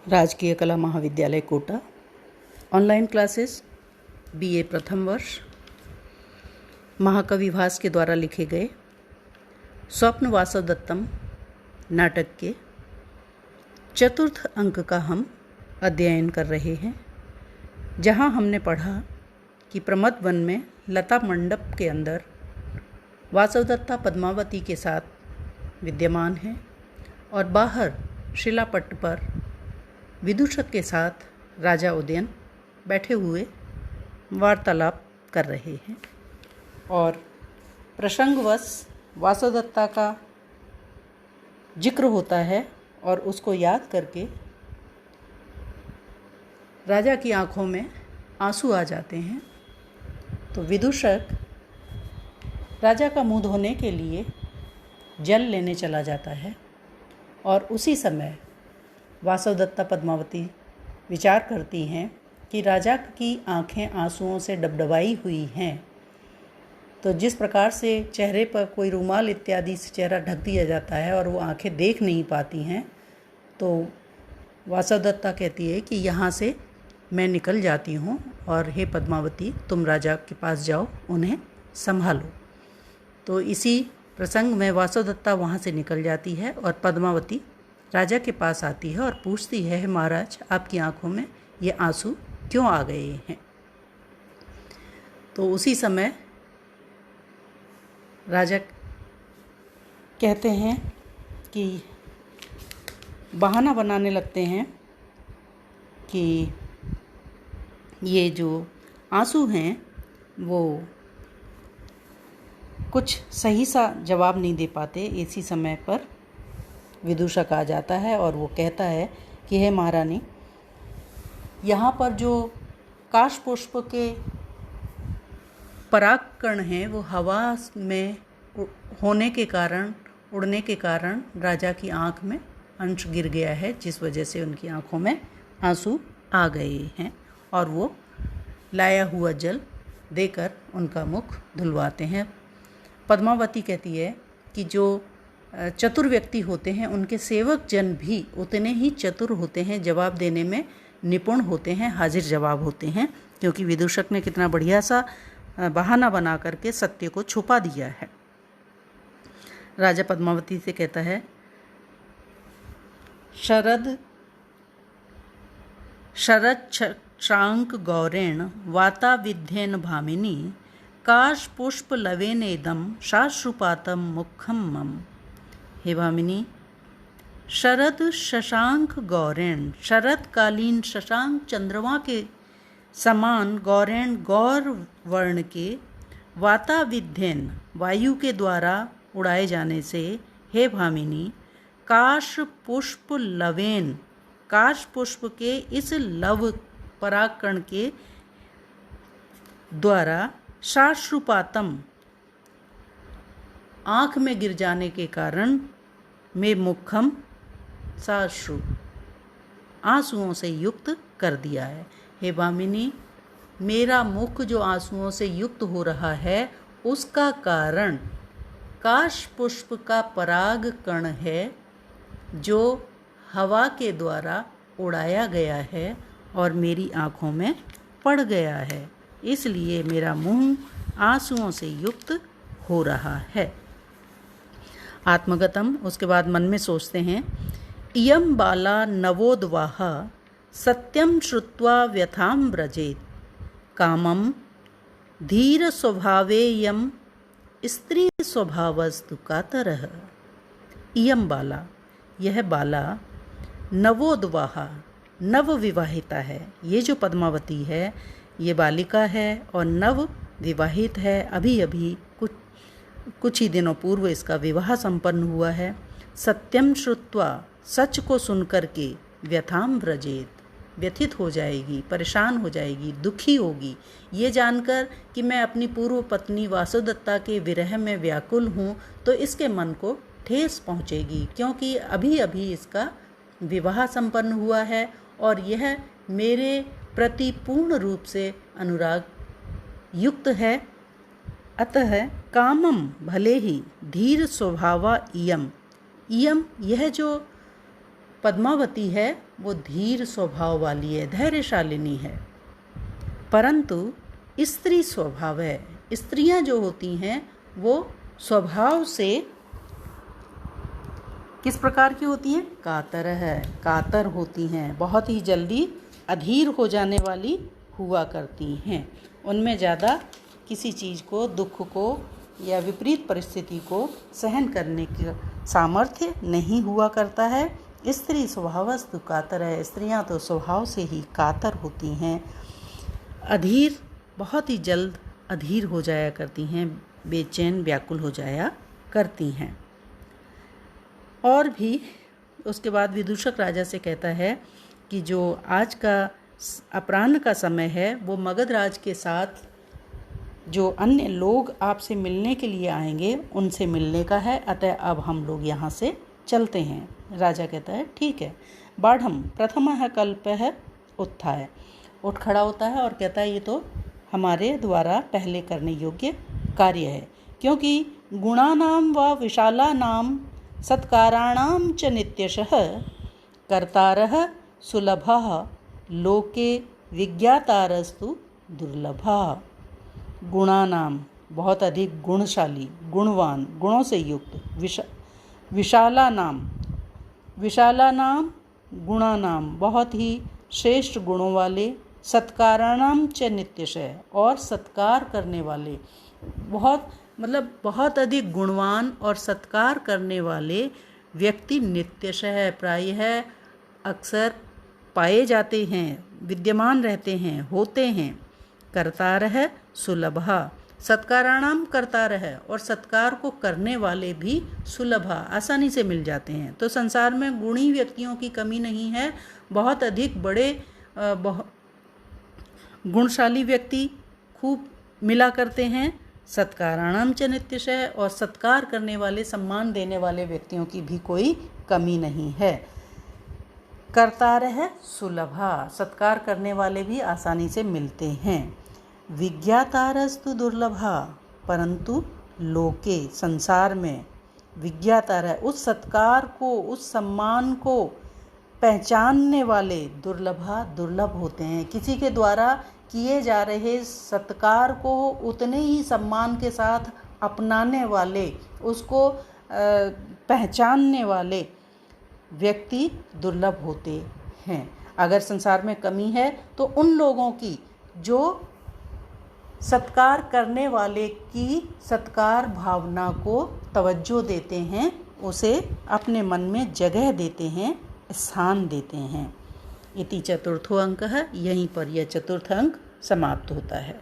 राजकीय कला महाविद्यालय कोटा ऑनलाइन क्लासेस बीए प्रथम वर्ष महाकवि भास के द्वारा लिखे गए स्वप्न वासवदत्तम नाटक के चतुर्थ अंक का हम अध्ययन कर रहे हैं, जहां हमने पढ़ा कि प्रमद वन में लता मंडप के अंदर वासवदत्ता पद्मावती के साथ विद्यमान है और बाहर शिलापट्ट पर विदूषक के साथ राजा उदयन बैठे हुए वार्तालाप कर रहे हैं और प्रसंगवश वासवदत्ता का जिक्र होता है और उसको याद करके राजा की आंखों में आंसू आ जाते हैं। तो विदूषक राजा का मुंह धोने के लिए जल लेने चला जाता है और उसी समय वासवदत्ता पद्मावती विचार करती हैं कि राजा की आंखें आंसुओं से डबडबाई हुई हैं, तो जिस प्रकार से चेहरे पर कोई रुमाल इत्यादि से चेहरा ढक दिया जाता है और वो आंखें देख नहीं पाती हैं, तो वासवदत्ता कहती है कि यहाँ से मैं निकल जाती हूँ और हे पद्मावती, तुम राजा के पास जाओ, उन्हें संभालो। तो इसी प्रसंग में वासवदत्ता वहाँ से निकल जाती है और पद्मावती राजा के पास आती है और पूछती है, महाराज, आपकी आंखों में ये आंसू क्यों आ गए हैं? तो उसी समय राजा कहते हैं कि बहाना बनाने लगते हैं कि ये जो आंसू हैं वो कुछ सही सा जवाब नहीं दे पाते। इसी समय पर विदूषक आ जाता है और वो कहता है कि हे महारानी, यहाँ पर जो काश पुष्प के परागकण हैं वो हवा में होने के कारण, उड़ने के कारण राजा की आंख में अंश गिर गया है, जिस वजह से उनकी आंखों में आंसू आ गए हैं और वो लाया हुआ जल देकर उनका मुख धुलवाते हैं। पद्मावती कहती है कि जो चतुर व्यक्ति होते हैं उनके सेवक जन भी उतने ही चतुर होते हैं, जवाब देने में निपुण होते हैं, हाजिर जवाब होते हैं, क्योंकि विदूषक ने कितना बढ़िया सा बहाना बना करके सत्य को छुपा दिया है। राजा पद्मावती से कहता है, शरद शांक गौरेण वाताविध्येन भामिनी काश पुष्प लवेनेदम शाश्रुपातम मुखम मम। हे भामिनी, शरद शशांक गौरेण, शरदकालीन शशांक चंद्रमा के समान गौरेण गौर वर्ण के वाताविध्येन वायु के द्वारा उड़ाए जाने से, हे भामिनी, काश पुष्प लवेन, काश पुष्प के इस लव परागकण के द्वारा शाश्रुपातम आँख में गिर जाने के कारण में मुखम साश्रु आंसुओं से युक्त कर दिया है। हे भामिनी, मेरा मुख जो आंसुओं से युक्त हो रहा है उसका कारण काश पुष्प का पराग कण है, जो हवा के द्वारा उड़ाया गया है और मेरी आँखों में पड़ गया है, इसलिए मेरा मुंह आंसुओं से युक्त हो रहा है। आत्मगतम, उसके बाद मन में सोचते हैं, इयं बाला नवोद्वाहा सत्यम श्रुत्वा व्यथाम व्रजेत कामम धीर स्वभावेयम स्त्री स्वभावस्तु कातरः। इयं बाला, यह बाला, नवोद्वाहा, नव विवाहिता है। ये जो पद्मावती है ये बालिका है और नव विवाहित है, अभी अभी कुछ ही दिनों पूर्व इसका विवाह संपन्न हुआ है। सत्यम श्रुत्वा, सच को सुनकर के, व्यथाम व्रजेत, व्यथित हो जाएगी, परेशान हो जाएगी, दुखी होगी, ये जानकर कि मैं अपनी पूर्व पत्नी वासवदत्ता के विरह में व्याकुल हूँ, तो इसके मन को ठेस पहुँचेगी, क्योंकि अभी अभी इसका विवाह संपन्न हुआ है और यह मेरे प्रति पूर्ण रूप से अनुराग युक्त है। अतः कामम, भले ही, धीर स्वभावा इयम, इयम, यह जो पद्मावती है वो धीर स्वभाव वाली है, धैर्यशालिनी है। परंतु स्त्री स्वभाव है, स्त्रियां जो होती हैं वो स्वभाव से किस प्रकार की होती हैं? कातर होती हैं, बहुत ही जल्दी अधीर हो जाने वाली हुआ करती हैं। उनमें ज़्यादा किसी चीज़ को, दुख को या विपरीत परिस्थिति को सहन करने का सामर्थ्य नहीं हुआ करता है। स्त्री स्वभावस्तु कातर है, स्त्रियां तो स्वभाव से ही कातर होती हैं, अधीर, बहुत ही जल्द अधीर हो जाया करती हैं, बेचैन व्याकुल हो जाया करती हैं। और भी उसके बाद विदूषक राजा से कहता है कि जो आज का अपराह्न का समय है वो मगध राज के साथ जो अन्य लोग आपसे मिलने के लिए आएंगे उनसे मिलने का है, अतः अब हम लोग यहाँ से चलते हैं। राजा कहता है ठीक है। बाढ़ प्रथमः कल्पः उत्थाय, उठ खड़ा होता है और कहता है ये तो हमारे द्वारा पहले करने योग्य कार्य है, क्योंकि गुणानां व विशालानां सत्काराणां च नित्यशः कर्तारः सुलभः लोके विज्ञातारस्तु दुर्लभः। गुणानाम, बहुत अधिक गुणशाली, गुणवान, गुणों से युक्त, विशालानाम गुणानाम, बहुत ही श्रेष्ठ गुणों वाले, सत्काराणाम च नित्यशः, और सत्कार करने वाले, बहुत अधिक गुणवान और सत्कार करने वाले व्यक्ति नित्यशः प्रायः अक्सर पाए जाते हैं, विद्यमान रहते हैं, होते हैं। कर्तारः सुलभः, सत्काराणाम कर्तारः, और सत्कार को करने वाले भी सुलभ, आसानी से मिल जाते हैं। तो संसार में गुणी व्यक्तियों की कमी नहीं है, बहुत अधिक बड़े गुणशाली व्यक्ति खूब मिला करते हैं। सत्काराणाम च नित्यशः, और सत्कार करने वाले, सम्मान देने वाले व्यक्तियों की भी कोई कमी नहीं है। कर्तारः सुलभा, सत्कार करने वाले भी आसानी से मिलते हैं। विज्ञातारस्तु दुर्लभा, परंतु लोके, संसार में, विज्ञातार, उस सत्कार को, उस सम्मान को पहचानने वाले दुर्लभा, दुर्लभ होते हैं। किसी के द्वारा किए जा रहे सत्कार को उतने ही सम्मान के साथ अपनाने वाले, उसको पहचानने वाले व्यक्ति दुर्लभ होते हैं। अगर संसार में कमी है तो उन लोगों की जो सत्कार करने वाले की सत्कार भावना को तवज्जो देते हैं, उसे अपने मन में जगह देते हैं, स्थान देते हैं। इति चतुर्थो अंकः, यहीं पर यह चतुर्थ अंक समाप्त होता है।